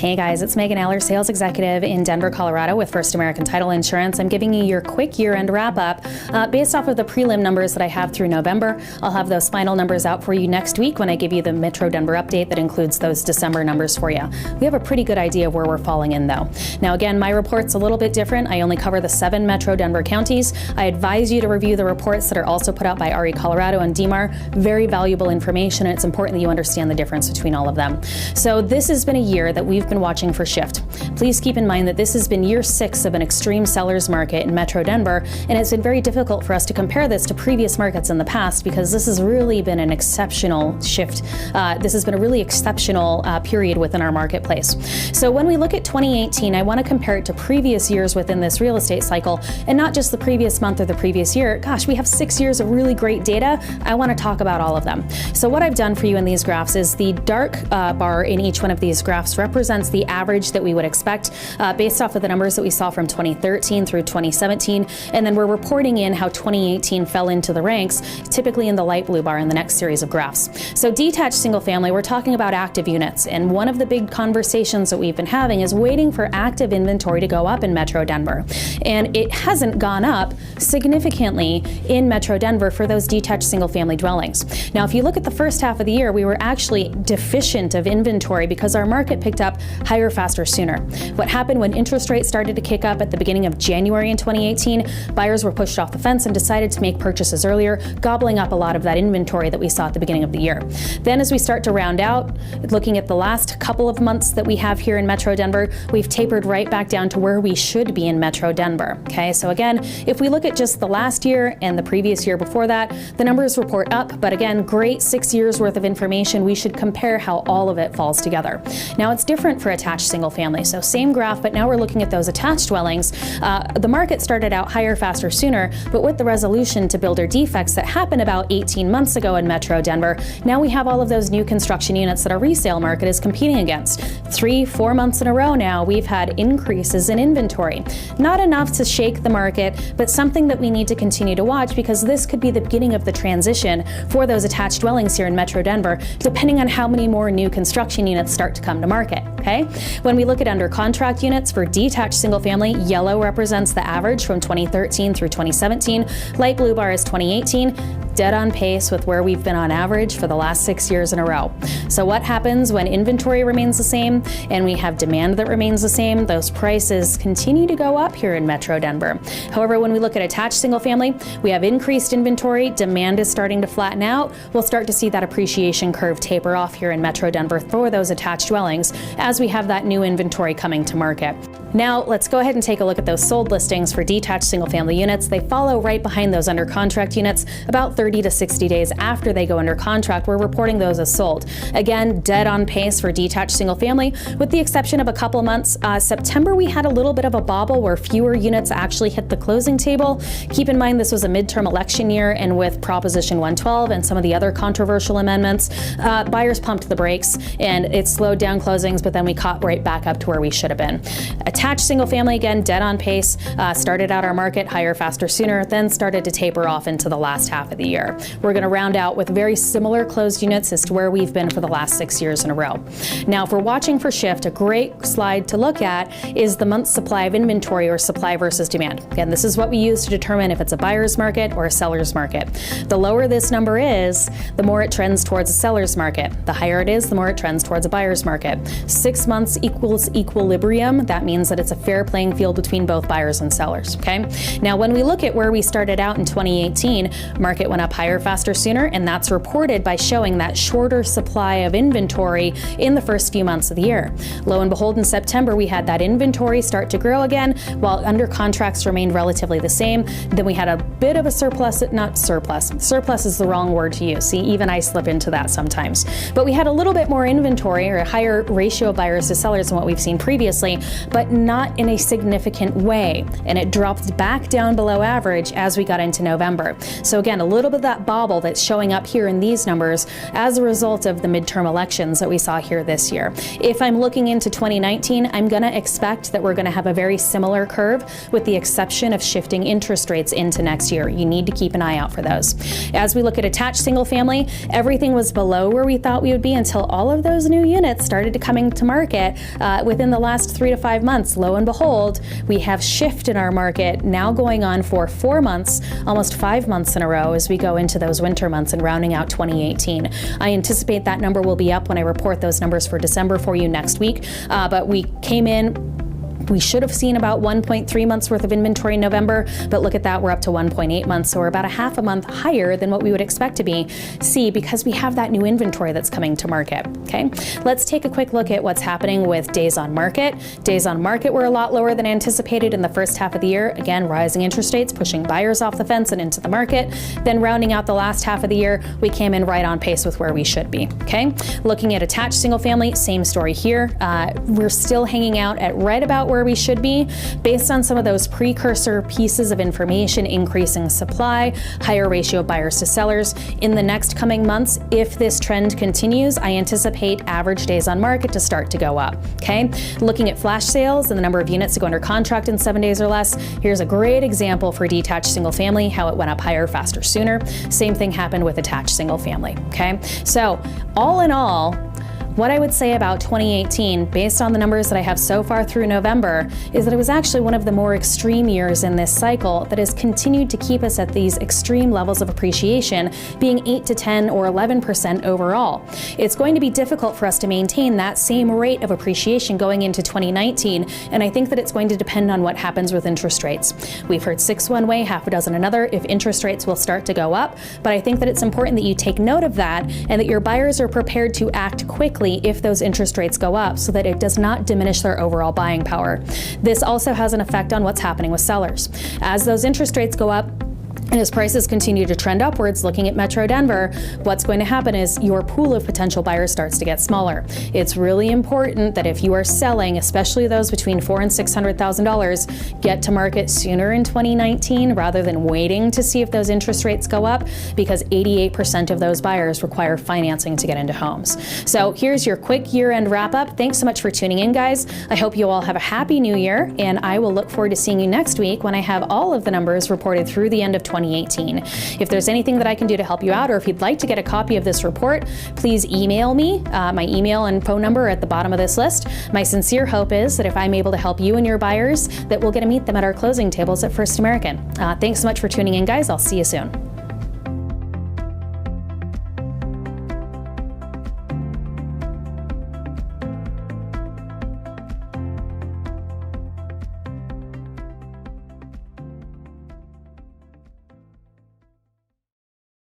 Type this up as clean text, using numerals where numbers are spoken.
Hey guys, it's Megan Eller, sales executive in Denver, Colorado with First American Title Insurance. I'm giving you your quick year-end wrap-up based off of the prelim numbers that I have through November. I'll have those final numbers out for you next week when I give you the Metro Denver update that includes those December numbers for you. We have a pretty good idea of where we're falling in though. Now again, my report's a little bit different. I only cover the 7 Metro Denver counties. I advise you to review the reports that are also put out by RE Colorado and DMAR. Very valuable information, and it's important that you understand the difference between all of them. So this has been a year that we've been watching for shift. Please keep in mind that this has been year 6 of an extreme seller's market in Metro Denver, and it's been very difficult for us to compare this to previous markets in the past because this has really been an exceptional shift. This has been a really exceptional period within our marketplace. So when we look at 2018, I want to compare it to previous years within this real estate cycle and not just the previous month or the previous year. Gosh, we have 6 years of really great data. I want to talk about all of them. So what I've done for you in these graphs is the dark bar in each one of these graphs represents the average that we would expect based off of the numbers that we saw from 2013 through 2017, and then we're reporting in how 2018 fell into the ranks, typically in the light blue bar in the next series of graphs. So detached single family, we're talking about active units, and one of the big conversations that we've been having is waiting for active inventory to go up in Metro Denver, and it hasn't gone up significantly in Metro Denver for those detached single family dwellings. Now if you look at the first half of the year, we were actually deficient of inventory because our market picked up higher, faster, sooner. What happened when interest rates started to kick up at the beginning of January in 2018, buyers were pushed off the fence and decided to make purchases earlier, gobbling up a lot of that inventory that we saw at the beginning of the year. Then as we start to round out, looking at the last couple of months that we have here in Metro Denver, we've tapered right back down to where we should be in Metro Denver. Okay, so again, if we look at just the last year and the previous year before that, the numbers report up, but again, great 6 years worth of information. We should compare how all of it falls together. Now it's different for attached single family. So same graph, but now we're looking at those attached dwellings. The market started out higher, faster, sooner, but with the resolution to builder defects that happened about 18 months ago in Metro Denver, now we have all of those new construction units that our resale market is competing against. 3-4 months in a row now, we've had increases in inventory. Not enough to shake the market, but something that we need to continue to watch because this could be the beginning of the transition for those attached dwellings here in Metro Denver, depending on how many more new construction units start to come to market. Okay? When we look at under contract units for detached single family, yellow represents the average from 2013 through 2017. Light blue bar is 2018. Dead on pace with where we've been on average for the last 6 years in a row. So what happens when inventory remains the same and we have demand that remains the same? Those prices continue to go up here in Metro Denver. However, when we look at attached single family, we have increased inventory, demand is starting to flatten out. We'll start to see that appreciation curve taper off here in Metro Denver for those attached dwellings as we have that new inventory coming to market. Now let's go ahead and take a look at those sold listings for detached single family units. They follow right behind those under contract units. About 30 to 60 days after they go under contract, we're reporting those as sold. Again, dead on pace for detached single family, with the exception of a couple months. September, we had a little bit of a bobble where fewer units actually hit the closing table. Keep in mind this was a midterm election year, and with Proposition 112 and some of the other controversial amendments, buyers pumped the brakes and it slowed down closings, but then we caught right back up to where we should have been. Attached single family, again, dead on pace, started out our market higher, faster, sooner, then started to taper off into the last half of the year. We're going to round out with very similar closed units as to where we've been for the last 6 years in a row. Now, if we're watching for shift, a great slide to look at is the month's supply of inventory, or supply versus demand. Again, this is what we use to determine if it's a buyer's market or a seller's market. The lower this number is, the more it trends towards a seller's market. The higher it is, the more it trends towards a buyer's market. 6 months equals equilibrium. That means that it's a fair playing field between both buyers and sellers. Okay. Now, when we look at where we started out in 2018, market went up higher, faster, sooner, and that's reported by showing that shorter supply of inventory in the first few months of the year. Lo and behold, in September, we had that inventory start to grow again, while under contracts remained relatively the same. Then we had a bit of a surplus, not surplus. Surplus is the wrong word to use. See, even I slip into that sometimes. But we had a little bit more inventory, or a higher ratio of buyers to sellers than what we've seen previously, but not in a significant way, and it dropped back down below average as we got into November. So again, a little bit of that bobble that's showing up here in these numbers as a result of the midterm elections that we saw here this year. If I'm looking into 2019, I'm going to expect that we're going to have a very similar curve, with the exception of shifting interest rates into next year. You need to keep an eye out for those. As we look at attached single family, everything was below where we thought we would be until all of those new units started coming to market within the last 3 to 5 months. Lo and behold, we have shift in our market now going on for 4 months, almost 5 months in a row as we go into those winter months and rounding out 2018. I anticipate that number will be up when I report those numbers for December for you next week, but we came in. We should have seen about 1.3 months worth of inventory in November, but look at that, we're up to 1.8 months, so we're about a half a month higher than what we would expect to be, because we have that new inventory that's coming to market, okay? Let's take a quick look at what's happening with days on market. Days on market were a lot lower than anticipated in the first half of the year. Again, rising interest rates pushing buyers off the fence and into the market. Then rounding out the last half of the year, we came in right on pace with where we should be, okay? Looking at attached single family, same story here. We're still hanging out at right about where we should be, based on some of those precursor pieces of information: increasing supply, higher ratio of buyers to sellers. In the next coming months, if this trend continues, I anticipate average days on market to start to go up, okay? Looking at flash sales and the number of units to go under contract in 7 days or less, here's a great example for detached single family, how it went up higher, faster, sooner. Same thing happened with attached single family, okay? So all in all, what I would say about 2018, based on the numbers that I have so far through November, is that it was actually one of the more extreme years in this cycle that has continued to keep us at these extreme levels of appreciation, being 8 to 10 or 11% overall. It's going to be difficult for us to maintain that same rate of appreciation going into 2019, and I think that it's going to depend on what happens with interest rates. We've heard 6 one way, half a dozen another, if interest rates will start to go up, but I think that it's important that you take note of that and that your buyers are prepared to act quickly if those interest rates go up, so that it does not diminish their overall buying power. This also has an effect on what's happening with sellers. As those interest rates go up, and as prices continue to trend upwards, looking at Metro Denver, what's going to happen is your pool of potential buyers starts to get smaller. It's really important that if you are selling, especially those between $400,000 and $600,000, get to market sooner in 2019 rather than waiting to see if those interest rates go up, because 88% of those buyers require financing to get into homes. So here's your quick year-end wrap-up. Thanks so much for tuning in, guys. I hope you all have a happy new year, and I will look forward to seeing you next week when I have all of the numbers reported through the end of 2018. If there's anything that I can do to help you out, or if you'd like to get a copy of this report, please email me. My email and phone number are at the bottom of this list. My sincere hope is that if I'm able to help you and your buyers, that we'll get to meet them at our closing tables at First American. Thanks so much for tuning in, guys. I'll see you soon.